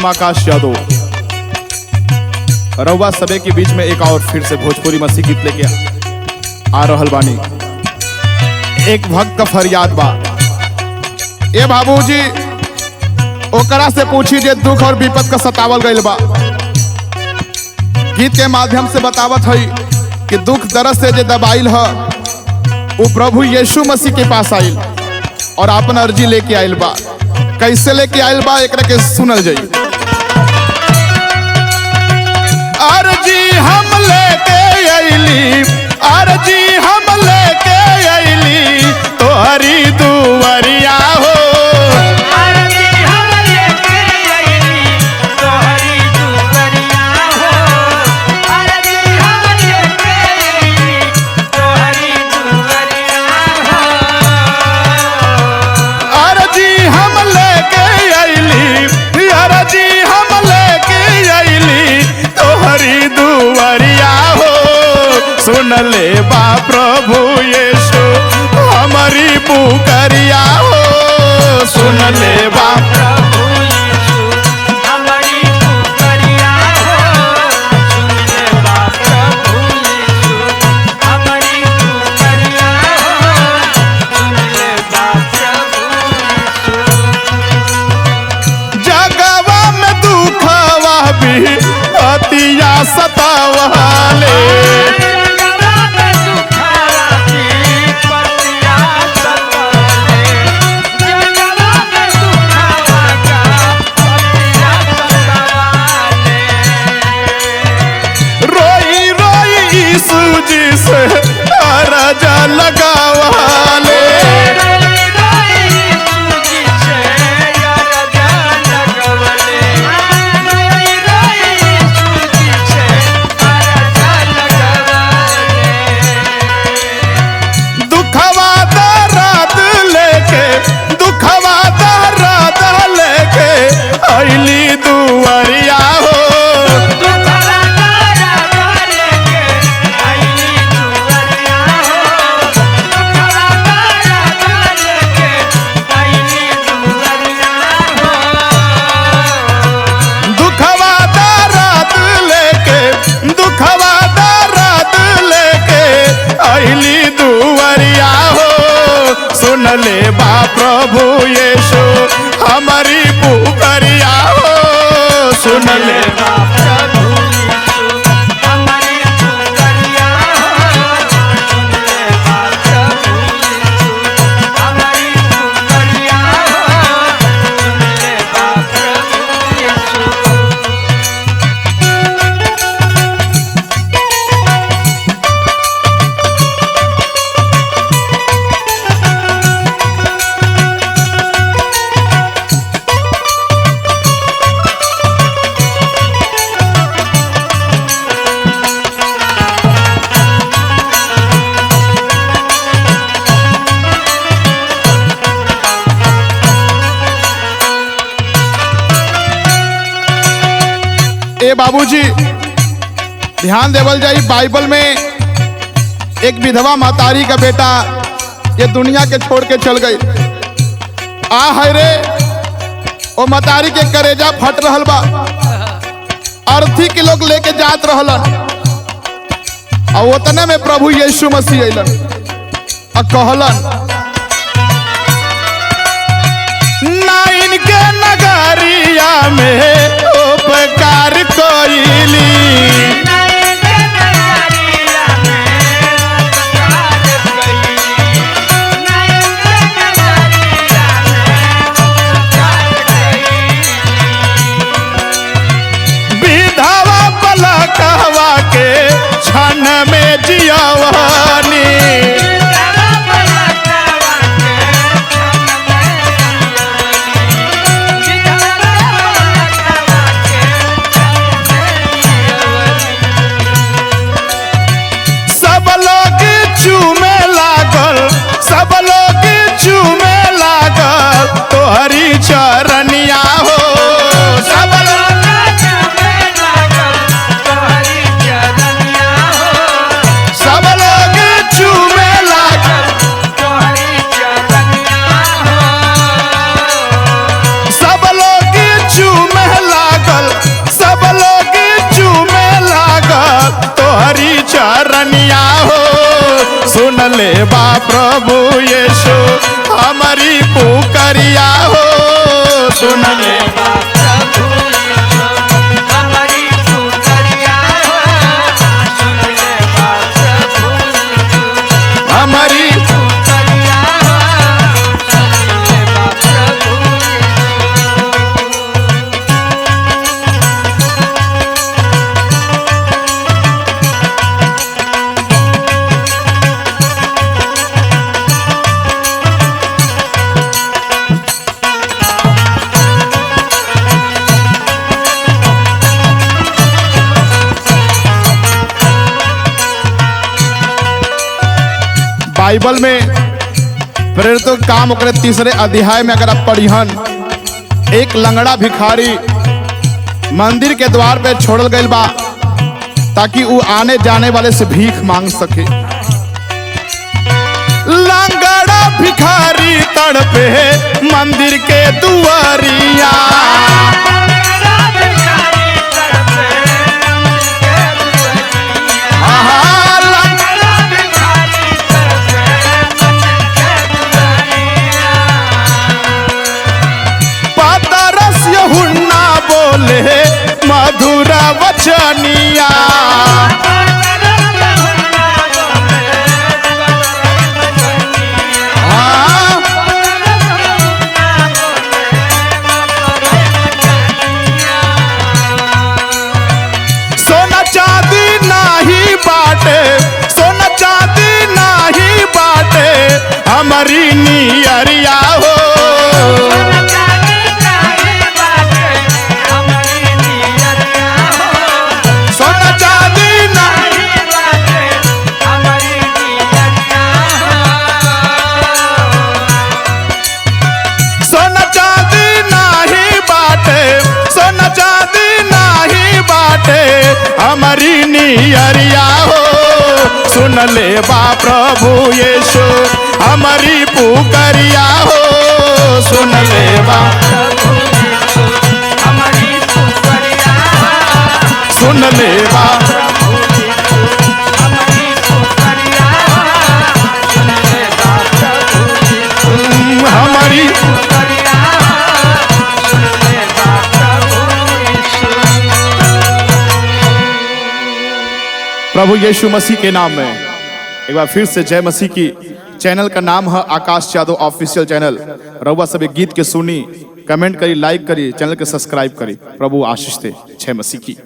आकाश यादव रउआ सबे के बीच में एक और फिर से भोजपुरी मसीह गीत लेके आ रहल बानी। एक भक्त का फरियाद बा, ए बाबूजी ओकरा से पूछी जे दुख और विपद का सतावल गइल बा। गीत के माध्यम से बतावत हई कि दुख दर्द से जे दबाइल ह वो प्रभु यीशु मसीह के पास आइल और अपन अर्जी लेके आइल बा। कैसे लेके आइल बा एकरा के सुनल जाई। अर्जी हम लेके आइली, अर्जी हम लेके आइली तोहरी दुआरिया हो। अर्जी हम लेके आइली तोहरी दुआरिया हो। अर्जी हम लेके आइली तोहरी दुआरिया हो। अर्जी हम लेके आइली, अर्जी हम लेके आइली तोहरी दुआरिया हो। सुन ले बा प्रभु यीशु हमारी पुकारिया हो। सुन ले बा प्रभु यीशु हमारी पुकारिया हो। सुन ले बा प्रभु यीशु हमारी पुकारिया हो। सुन ले बा प्रभु यीशु। जगवा में दुखवा भी अतिया सतावाले। रोई रोई यीशु जी से अर्जा लगावाले। दुखवा दर्द लेके, दुखवा दर्द लेके अइली दुआरिया हो। दुखवा दर्द लेके, दुखवा दर्द लेके अइली दुआरिया हो। सुन ले बा प्रभु यीशु हमारी पुकारिया हो। सुन ले बा प्रभु यीशु हमारी पुकारिया हो। सुन ले बा प्रभु यीशु हमारी पुकारिया हो। सुन ले बा प्रभु यीशु। ए बाबूजी ध्यान देवल जाई। बाइबल में एक विधवा महतारी का बेटा ये दुनिया के छोड़ के चल गई। आ है रे ओ महतारी के करेजा फट रहल बा। अर्थी के लोग लेके जात रहलन और उतने में प्रभु यीशु मसीह अइलन और कहलन ना इनके नगरिया में उपकार कोइली। विधवा पलकवा के क्षण में जियवानी। सब लोग चूमे लागल, सब लोग चूमे लागल तोहरी चरनिया हो। सब लोग सब लोग चूमे लागल, सब लोग चूमे लागल ले बा प्रभु यीशु हमारी पुकरिया हो सुन ले प्रभु यीशु हमारी पुकरिया हो सुन ले प्रभु यीशु हमारी पुकरिया हो सुन ले प्रभु यीशु। बाइबल में प्रेरितों के काम ओकरे 3रे अध्याय में अगर आप पढ़िहन, एक लंगड़ा भिखारी मंदिर के द्वार पे छोड़ल गइल बा ताकि वो आने जाने वाले से भीख मांग सके। लंगड़ा भिखारी तड़पे मंदिर के दुआरिया, हुन्ना बोले मधुर वचनिया, सोना चांदी नाही बाटे, सोना चांदी नाही बाटे हमारी नियरिया हो हमारी नियरिया हो सुन ले बा प्रभु यीशु हमारी पुकरिया हो सुन ले बा प्रभु यीशु हमारी पुकरिया सुन ले बा प्रभु यीशु हमारी पुकरिया सुन ले प्रभु यीशु हमारी पुकरिया सुन ले प्रभु यीशु। प्रभु यीशु मसीह के नाम में एक बार फिर से जय मसीह की। चैनल का नाम है आकाश यादव ऑफिशियल चैनल। रउआ सब गीत के सुनी, कमेंट करी, लाइक करी, चैनल के सब्सक्राइब करी। प्रभु आशीष दे। जय मसीह की।